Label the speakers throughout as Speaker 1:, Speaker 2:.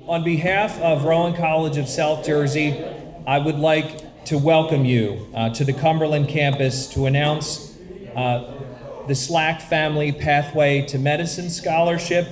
Speaker 1: On behalf of Rowan College of South Jersey, I would like to welcome you to the Cumberland campus to announce the Slack Family Pathway to Medicine Scholarship,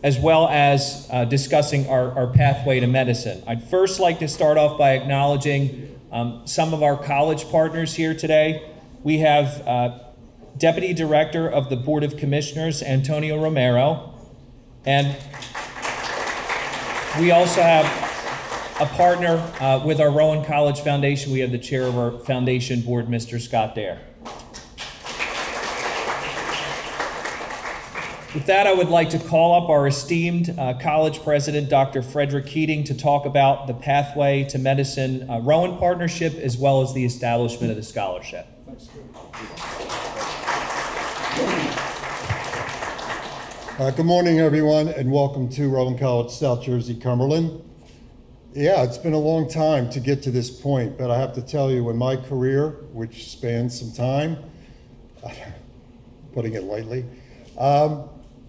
Speaker 1: as well as discussing our pathway to medicine. I'd first like to start off by acknowledging some of our college partners here today. We have Deputy Director of the Board of Commissioners, Antonio Romero, and we also have a partner with our Rowan College Foundation. We have the chair of our foundation board, Mr. Scott Dare. With that, I would like to call up our esteemed college president, Dr. Frederick Keating, to talk about the Pathway to Medicine Rowan Partnership, as well as the establishment of the scholarship.
Speaker 2: Good morning, everyone, and welcome to Rowan College, South Jersey, Cumberland. Yeah, it's been a long time to get to this point, but I have to tell you, in my career, which spans some time, putting it lightly,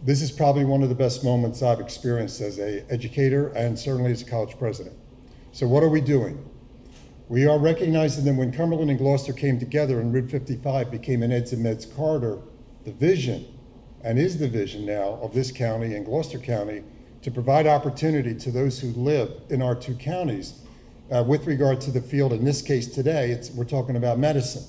Speaker 2: this is probably one of the best moments I've experienced as an educator and certainly as a college president. So what are we doing? We are recognizing that when Cumberland and Gloucester came together and Route 55 became an Eds and Meds corridor, the vision, and is the vision now, of this county and Gloucester County to provide opportunity to those who live in our two counties with regard to the field. In this case today, we're talking about medicine.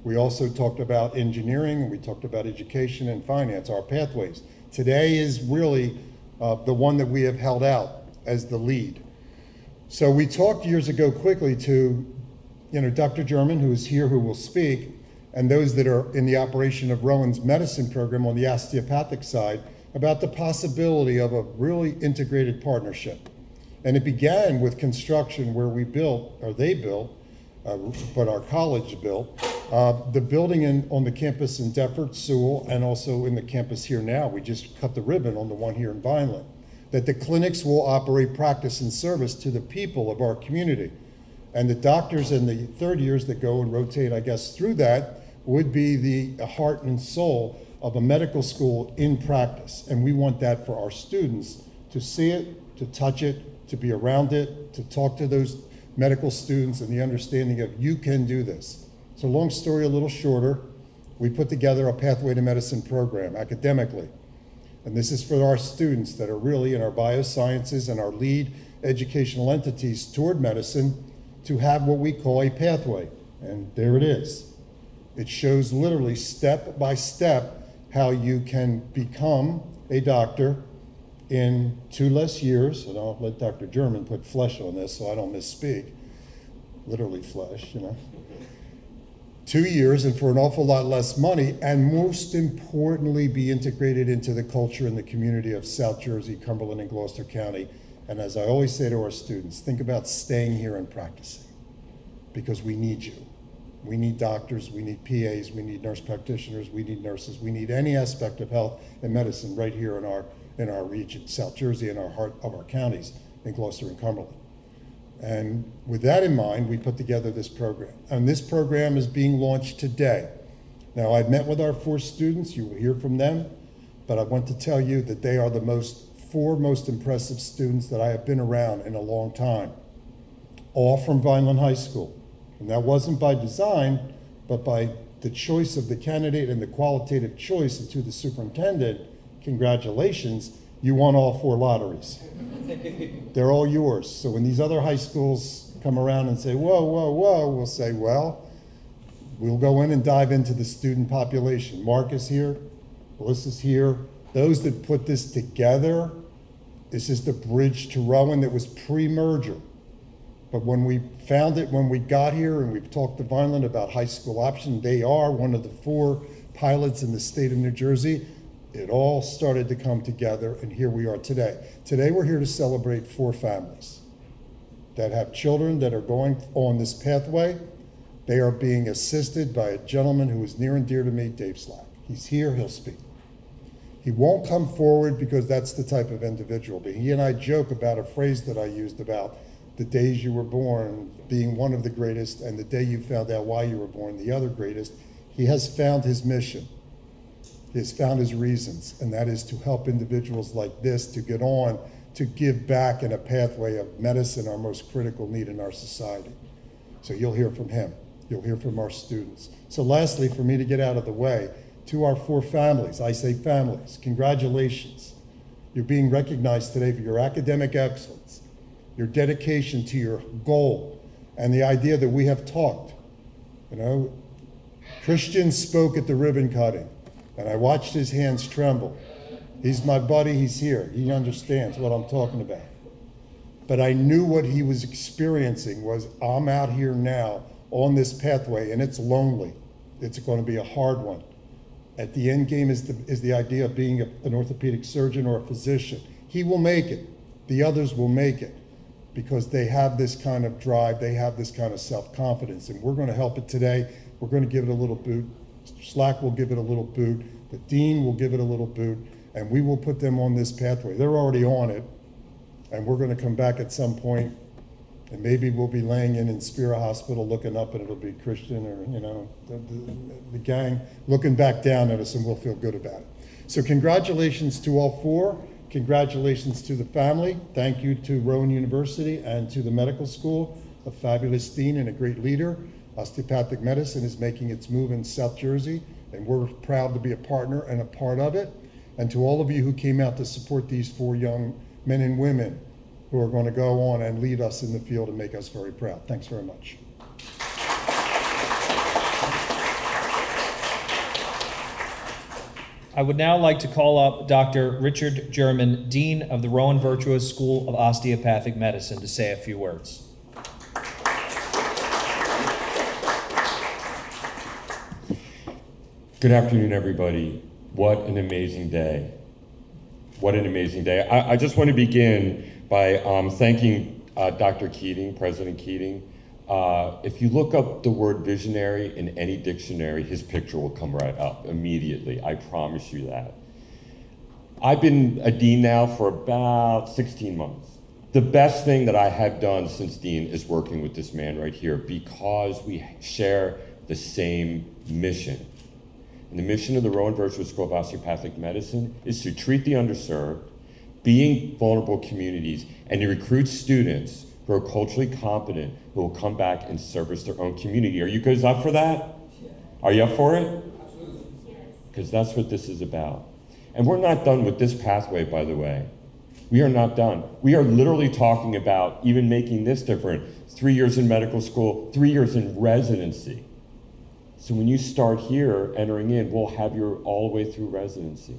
Speaker 2: We also talked about engineering, and we talked about education and finance, our pathways. Today is really the one that we have held out as the lead. So we talked years ago quickly to Dr. German, who is here, who will speak, and those that are in the operation of Rowan's medicine program on the osteopathic side, about the possibility of a really integrated partnership. And it began with construction where we built, or they built, but our college built, the building on the campus in Deptford, Sewell, and also in the campus here now. We just cut the ribbon on the one here in Vineland. That the clinics will operate, practice, and service to the people of our community. And the doctors in the third years that go and rotate, I guess, through that would be the heart and soul of a medical school in practice. And we want that for our students to see it, to touch it, to be around it, to talk to those medical students, and the understanding of you can do this. So long story a little shorter, we put together a Pathway to Medicine program academically. And this is for our students that are really in our biosciences and our lead educational entities toward medicine to have what we call a pathway. And there it is. It shows literally step by step how you can become a doctor in 2 less years, and I'll let Dr. German put flesh on this so I don't misspeak, literally flesh, 2 years, and for an awful lot less money, and most importantly, be integrated into the culture and the community of South Jersey, Cumberland, and Gloucester County. And as I always say to our students, think about staying here and practicing, because we need you. We need doctors, we need PAs, we need nurse practitioners, we need nurses, we need any aspect of health and medicine right here in our region, South Jersey, in our heart of our counties, in Gloucester and Cumberland. And with that in mind, we put together this program. And this program is being launched today. Now, I've met with our 4 students, you will hear from them, but I want to tell you that they are the 4 most impressive students that I have been around in a long time, all from Vineland High School. And that wasn't by design, but by the choice of the candidate and the qualitative choice, and to the superintendent, congratulations, you won all 4 lotteries. They're all yours. So when these other high schools come around and say, whoa, whoa, whoa, we'll say, well, we'll go in and dive into the student population. Mark is here, Melissa's here. Those that put this together, this is the bridge to Rowan that was pre-merger. But when we found it, when we got here, and we've talked to Vineland about high school option, they are one of the 4 pilots in the state of New Jersey. It all started to come together, and here we are today. Today we're here to celebrate 4 families that have children that are going on this pathway. They are being assisted by a gentleman who is near and dear to me, Dave Slack. He's here, he'll speak. He won't come forward because that's the type of individual. But he and I joke about a phrase that I used about the days you were born being one of the greatest, and the day you found out why you were born, the other greatest. He has found his mission. He has found his reasons, and that is to help individuals like this to get on to give back in a pathway of medicine, our most critical need in our society. So you'll hear from him. You'll hear from our students. So lastly, for me to get out of the way, to our 4 families, I say families, congratulations. You're being recognized today for your academic excellence, your dedication to your goal, and the idea that we have talked. You know, Christian spoke at the ribbon cutting, and I watched his hands tremble. He's my buddy, he's here. He understands what I'm talking about. But I knew what he was experiencing was, I'm out here now on this pathway, and it's lonely. It's going to be a hard one. At the end game is the idea of being an orthopedic surgeon or a physician. He will make it. The others will make it because they have this kind of drive, they have this kind of self-confidence, and we're going to help it today. We're going to give it a little boot. SLAC will give it a little boot. The dean will give it a little boot, and we will put them on this pathway. They're already on it, and we're going to come back at some point, and maybe we'll be laying in Spira Hospital looking up, and it'll be Christian or, you know, the gang looking back down at us, and we'll feel good about it. So congratulations to all 4. Congratulations to the family. Thank you to Rowan University and to the medical school, a fabulous dean and a great leader. Osteopathic medicine is making its move in South Jersey, and we're proud to be a partner and a part of it. And to all of you who came out to support these 4 young men and women who are going to go on and lead us in the field and make us very proud. Thanks very much.
Speaker 1: I would now like to call up Dr. Richard German, Dean of the Rowan Virtuos School of Osteopathic Medicine, to say a few words.
Speaker 3: Good afternoon, everybody. What an amazing day. What an amazing day. I just want to begin by thanking Dr. Keating, President Keating. If you look up the word visionary in any dictionary, his picture will come right up immediately. I promise you that. I've been a dean now for about 16 months. The best thing that I have done since dean is working with this man right here because we share the same mission. And the mission of the Rowan Virtuos School of Osteopathic Medicine is to treat the underserved, being vulnerable communities, and to recruit students who are culturally competent, who will come back and service their own community. Are you guys up for that? Are you up for it? Because that's what this is about. And we're not done with this pathway, by the way. We are not done. We are literally talking about even making this different. 3 years in medical school, 3 years in residency. So when you start here, entering in, we'll have you all the way through residency.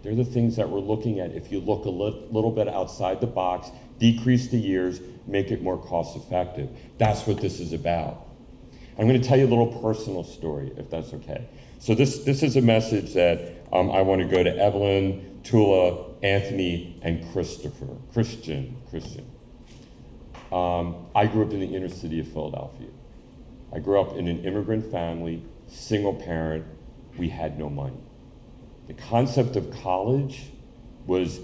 Speaker 3: They're the things that we're looking at. If you look a little bit outside the box, decrease the years, make it more cost effective. That's what this is about. I'm going to tell you a little personal story, if that's okay. So this is a message that I want to go to Evelyn, Tula, Anthony, and Christian. I grew up in the inner city of Philadelphia. I grew up in an immigrant family, single parent. We had no money. The concept of college was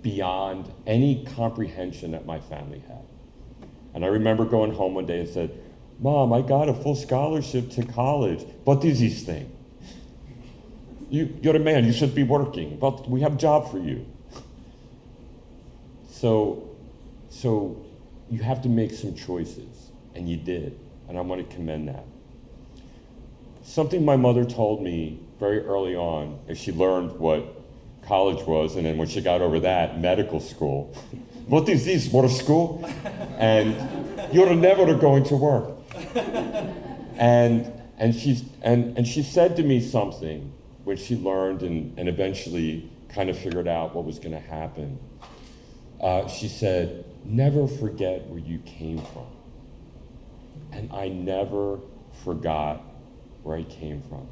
Speaker 3: beyond any comprehension that my family had. And I remember going home one day and said, Mom, I got a full scholarship to college. What is this thing? You're a man, you should be working, but we have a job for you. So you have to make some choices, and you did. And I want to commend that. Something my mother told me very early on, if she learned what college was, and then when she got over that, medical school. What is this, what a school? And you're never going to work. And she said to me something when she learned and eventually kind of figured out what was going to happen. She said, never forget where you came from. And I never forgot where I came from.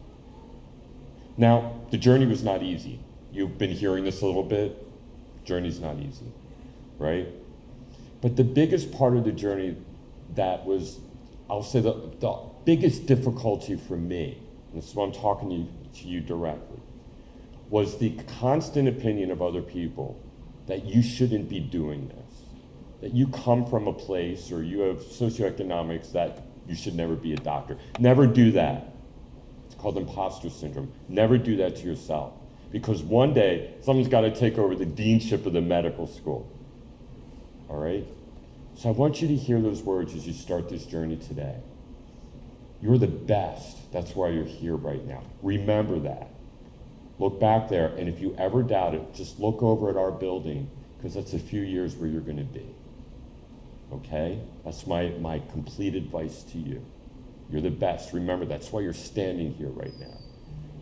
Speaker 3: Now, the journey was not easy. You've been hearing this a little bit. Journey's not easy, right? But the biggest part of the journey that was, I'll say the biggest difficulty for me, and this is what I'm talking to you directly, was the constant opinion of other people that you shouldn't be doing this. That you come from a place or you have socioeconomics that you should never be a doctor. Never do that. It's called imposter syndrome. Never do that to yourself. because one day someone's got to take over the deanship of the medical school. All right? So I want you to hear those words as you start this journey today. You're the best. That's why you're here right now. Remember that. Look back there, and if you ever doubt it, just look over at our building, because that's a few years where you're going to be. Okay? That's my complete advice to you. You're the best. Remember, that's why you're standing here right now.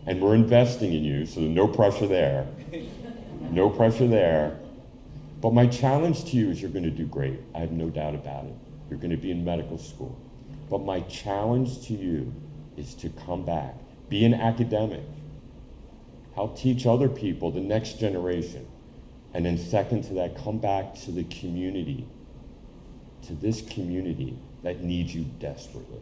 Speaker 3: And we're investing in you, so no pressure there. No pressure there. But my challenge to you is you're going to do great. I have no doubt about it. You're going to be in medical school. But my challenge to you is to come back. Be an academic. Help teach other people, the next generation. And then second to that, come back to the community, to this community that needs you desperately.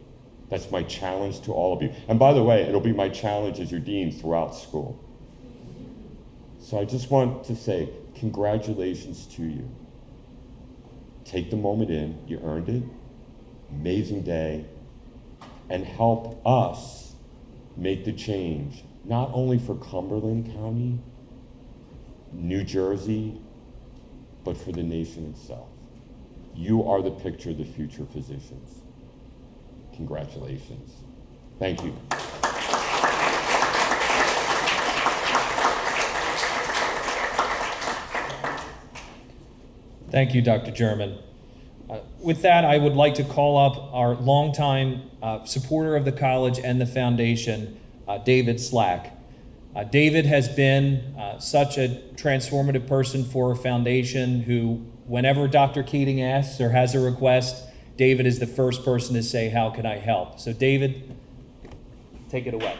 Speaker 3: That's my challenge to all of you. And by the way, it'll be my challenge as your deans throughout school. So I just want to say congratulations to you. Take the moment in, you earned it. Amazing day. And help us make the change, not only for Cumberland County, New Jersey, but for the nation itself. You are the picture of the future physicians. Congratulations. Thank you.
Speaker 1: Thank you, Dr. German. With that, I would like to call up our longtime supporter of the college and the foundation, David Slack. David has been such a transformative person for our foundation who, whenever Dr. Keating asks or has a request, David is the first person to say, how can I help? So David, take it away.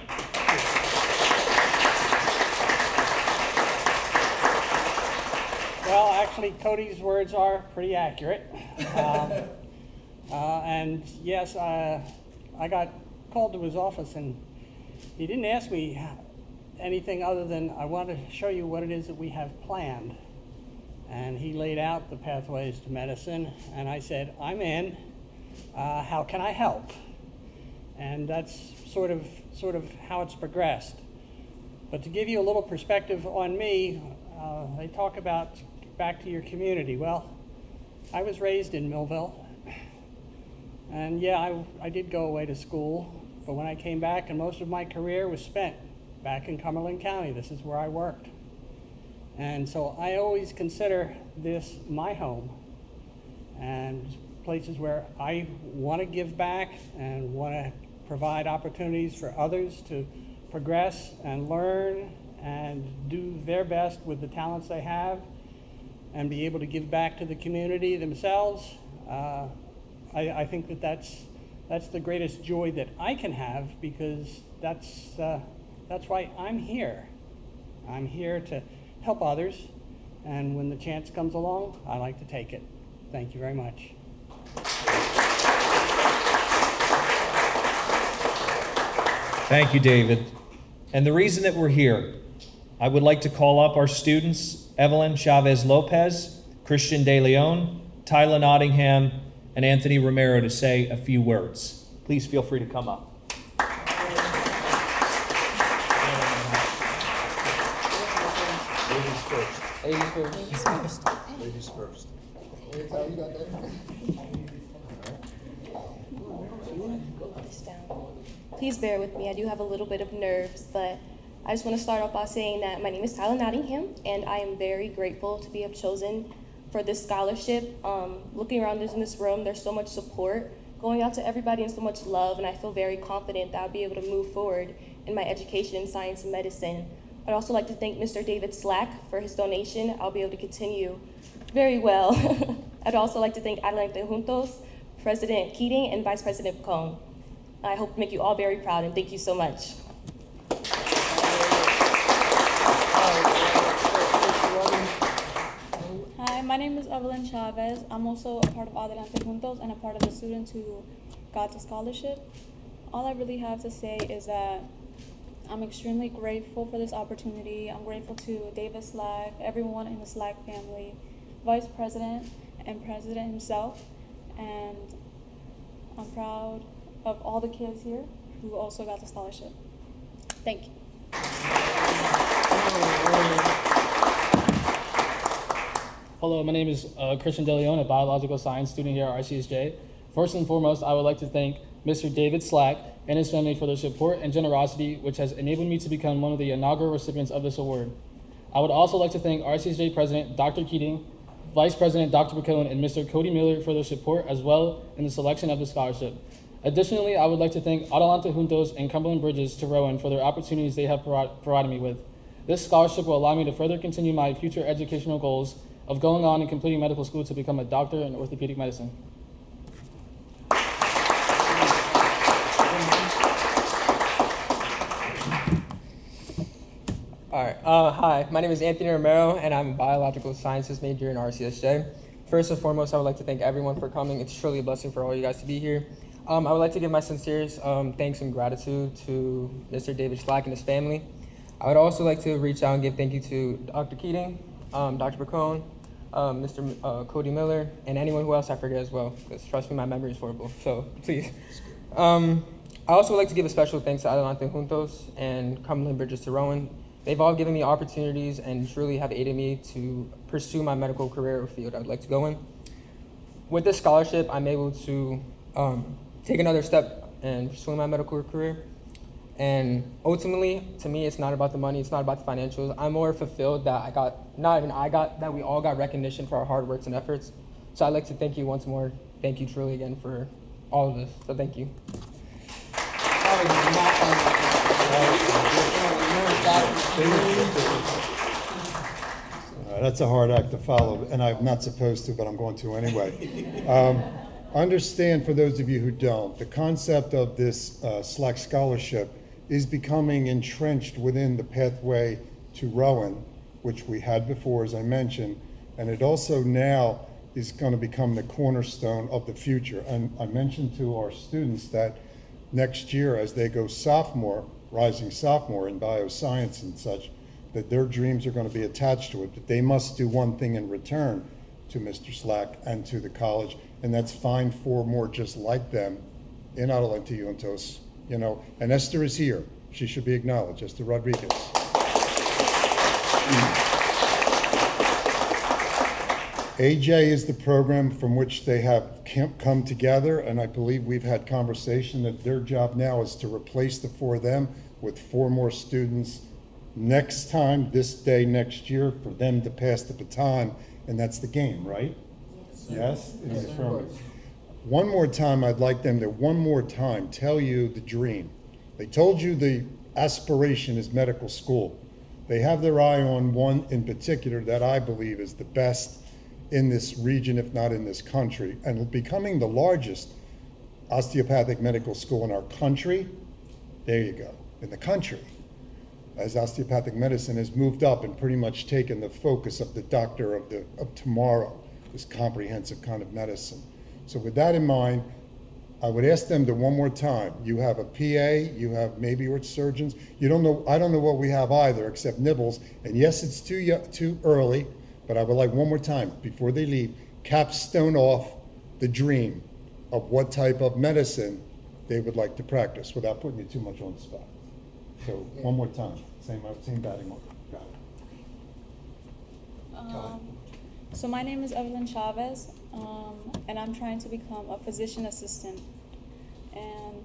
Speaker 4: Well, actually, Cody's words are pretty accurate. And yes, I got called to his office, and he didn't ask me anything other than, I want to show you what it is that we have planned. And he laid out the pathways to medicine, and I said, I'm in. How can I help? And that's sort of how it's progressed. But to give you a little perspective on me, they talk about back to your community. Well, I was raised in Millville, and yeah, I did go away to school, but when I came back, and most of my career was spent back in Cumberland County. This is where I worked. And so I always consider this my home, and places where I want to give back and want to provide opportunities for others to progress and learn and do their best with the talents they have and be able to give back to the community themselves. I think that's the greatest joy that I can have, because that's why I'm here. I'm here to help others, and when the chance comes along, I like to take it. Thank you very much.
Speaker 1: Thank you, David. And the reason that we're here, I would like to call up our students, Evelyn Chavez Lopez, Christian De Leon, Tyler Nottingham, and Anthony Romero, to say a few words. Please feel free to come up.
Speaker 5: Ladies first. Ladies first.
Speaker 6: Please bear with me. I do have a little bit of nerves, but I just want to start off by saying that my name is Tyler Nottingham, and I am very grateful to be chosen for this scholarship. Looking around in this room, there's so much support going out to everybody and so much love, and I feel very confident that I'll be able to move forward in my education in science and medicine. I'd also like to thank Mr. David Slack for his donation. I'll be able to continue very well. I'd also like to thank Adelante Juntos, President Keating, and Vice President Cone. I hope to make you all very proud, and thank you so much.
Speaker 7: Hi, my name is Evelyn Chavez. I'm also a part of Adelante Juntos and a part of the students who got the scholarship. All I really have to say is that I'm extremely grateful for this opportunity. I'm grateful to David Slack, everyone in the Slack family, Vice President and President himself, and I'm proud of all the kids here who also got the scholarship. Thank you.
Speaker 8: Hello, my name is Christian DeLeon, a biological science student here at RCSJ. First and foremost, I would like to thank Mr. David Slack and his family for their support and generosity, which has enabled me to become one of the inaugural recipients of this award. I would also like to thank RCSJ President Dr. Keating, Vice President Dr. McCone, and Mr. Cody Miller for their support as well in the selection of the scholarship. Additionally, I would like to thank Adelante Juntos and Cumberland Bridges to Rowan for their opportunities they have provided me with. This scholarship will allow me to further continue my future educational goals of going on and completing medical school to become a doctor in orthopedic medicine.
Speaker 9: All right. Hi, my name is Anthony Romero, and I'm a biological sciences major in RCSJ. First and foremost, I would like to thank everyone for coming. It's truly a blessing for all you guys to be here. I would like to give my sincerest thanks and gratitude to Mr. David Slack and his family. I would also like to reach out and give thank you to Dr. Keating, Dr. McCone, Mr. Cody Miller, and anyone who else I forget as well, because trust me, my memory is horrible, so please. I also would like to give a special thanks to Adelante Juntos and Cumberland Bridges to Rowan. They've all given me opportunities and truly have aided me to pursue my medical career or field I would like to go in. With this scholarship, I'm able to take another step in pursuing my medical career. And ultimately, to me, it's not about the money, it's not about the financials. I'm more fulfilled that that we all got recognition for our hard works and efforts. So I'd like to thank you once more. Thank you truly again for all of this. So thank you.
Speaker 2: That's a hard act to follow, and I'm not supposed to, but I'm going to anyway. Understand, for those of you who don't, the concept of this Slack Scholarship is becoming entrenched within the pathway to Rowan, which we had before, as I mentioned, and it also now is going to become the cornerstone of the future. And I mentioned to our students that next year, as they go sophomore, rising sophomore in bioscience and such, that their dreams are going to be attached to it, but they must do one thing in return to Mr. Slack and to the college, and that's find 4 more just like them in Adelante Juntos, you know, and Esther is here. She should be acknowledged, Esther Rodriguez. AJ is the program from which they have come together, and I believe we've had conversation that their job now is to replace the 4 of them with 4 more students next time, this day next year, for them to pass the baton, and that's the game, right? Yes? Yes? One more time, I'd like them to one more time tell you the dream. They told you the aspiration is medical school. They have their eye on one in particular that I believe is the best in this region, if not in this country, and becoming the largest osteopathic medical school in our country. There you go, in the country, as osteopathic medicine has moved up and pretty much taken the focus of the doctor of tomorrow, this comprehensive kind of medicine. So with that in mind, I would ask them to one more time. You have a PA, you have maybe your surgeons. You don't know, I don't know what we have either except nibbles. And yes, it's too early, but I would like one more time before they leave, capstone off the dream of what type of medicine they would like to practice without putting you too much on the spot. So one more time, same batting order. Got it.
Speaker 7: So my name is Evelyn Chavez, and I'm trying to become a physician assistant. And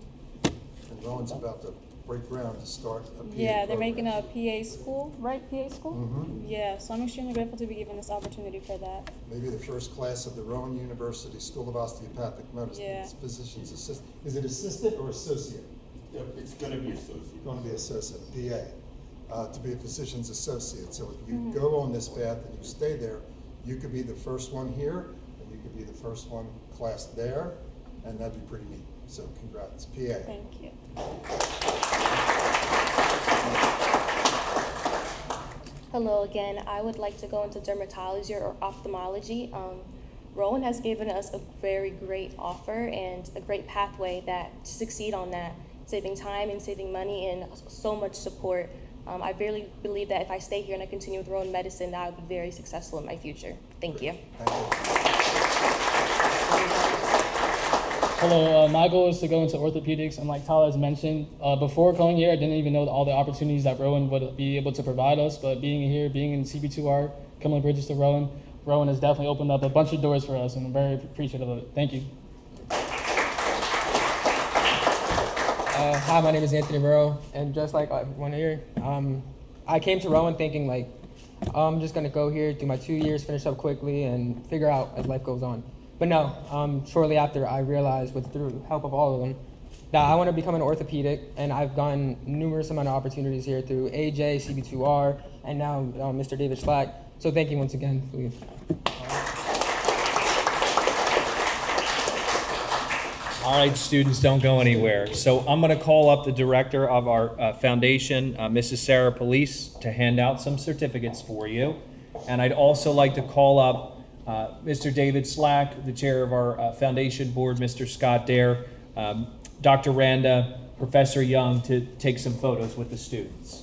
Speaker 2: Rowan's about to break ground to start a PA
Speaker 7: yeah, they're
Speaker 2: program.
Speaker 7: making a PA school, right? PA school?
Speaker 2: Mm-hmm.
Speaker 7: Yeah, so I'm extremely grateful to be given this opportunity for that.
Speaker 2: Maybe the first class of the Rowan University School of Osteopathic Medicine.
Speaker 7: Yeah.
Speaker 2: It's physician's assistant. Is it assistant or associate?
Speaker 3: It's going to be associate.
Speaker 2: Going to be associate, PA, to be a physician's associate. So if you go on this path and you stay there, you could be the first one here, and you could be the first one class there, and that'd be pretty neat. So congrats, PA.
Speaker 7: Thank you.
Speaker 6: Hello again. I would like to go into dermatology or ophthalmology. Rowan has given us a very great offer and a great pathway to succeed on that, saving time and saving money and so much support. I really believe that if I stay here and I continue with Rowan Medicine, that I would be very successful in my future. Thank you.
Speaker 2: Thank you.
Speaker 8: Hello, my goal is to go into orthopedics, and like Tyler has mentioned, before coming here, I didn't even know all the opportunities that Rowan would be able to provide us, but being here, being in CB2R, Cumberland Bridges to Rowan has definitely opened up a bunch of doors for us, and I'm very appreciative of it. Thank you.
Speaker 9: Hi, my name is Anthony Murrow, and just like everyone here, I came to Rowan thinking like, I'm just gonna go here, do my 2 years, finish up quickly, and figure out as life goes on. But no, shortly after I realized, through the help of all of them, that I want to become an orthopedic, and I've gotten numerous amount of opportunities here through AJ, CB2R, and now Mr. David Slack. So thank you once again. Please.
Speaker 1: All right, students, don't go anywhere. So I'm going to call up the director of our foundation, Mrs. Sarah Police, to hand out some certificates for you. And I'd also like to call up Mr. David Slack, the chair of our foundation board, Mr. Scott Dare, Dr. Randa, Professor Young, to take some photos with the students.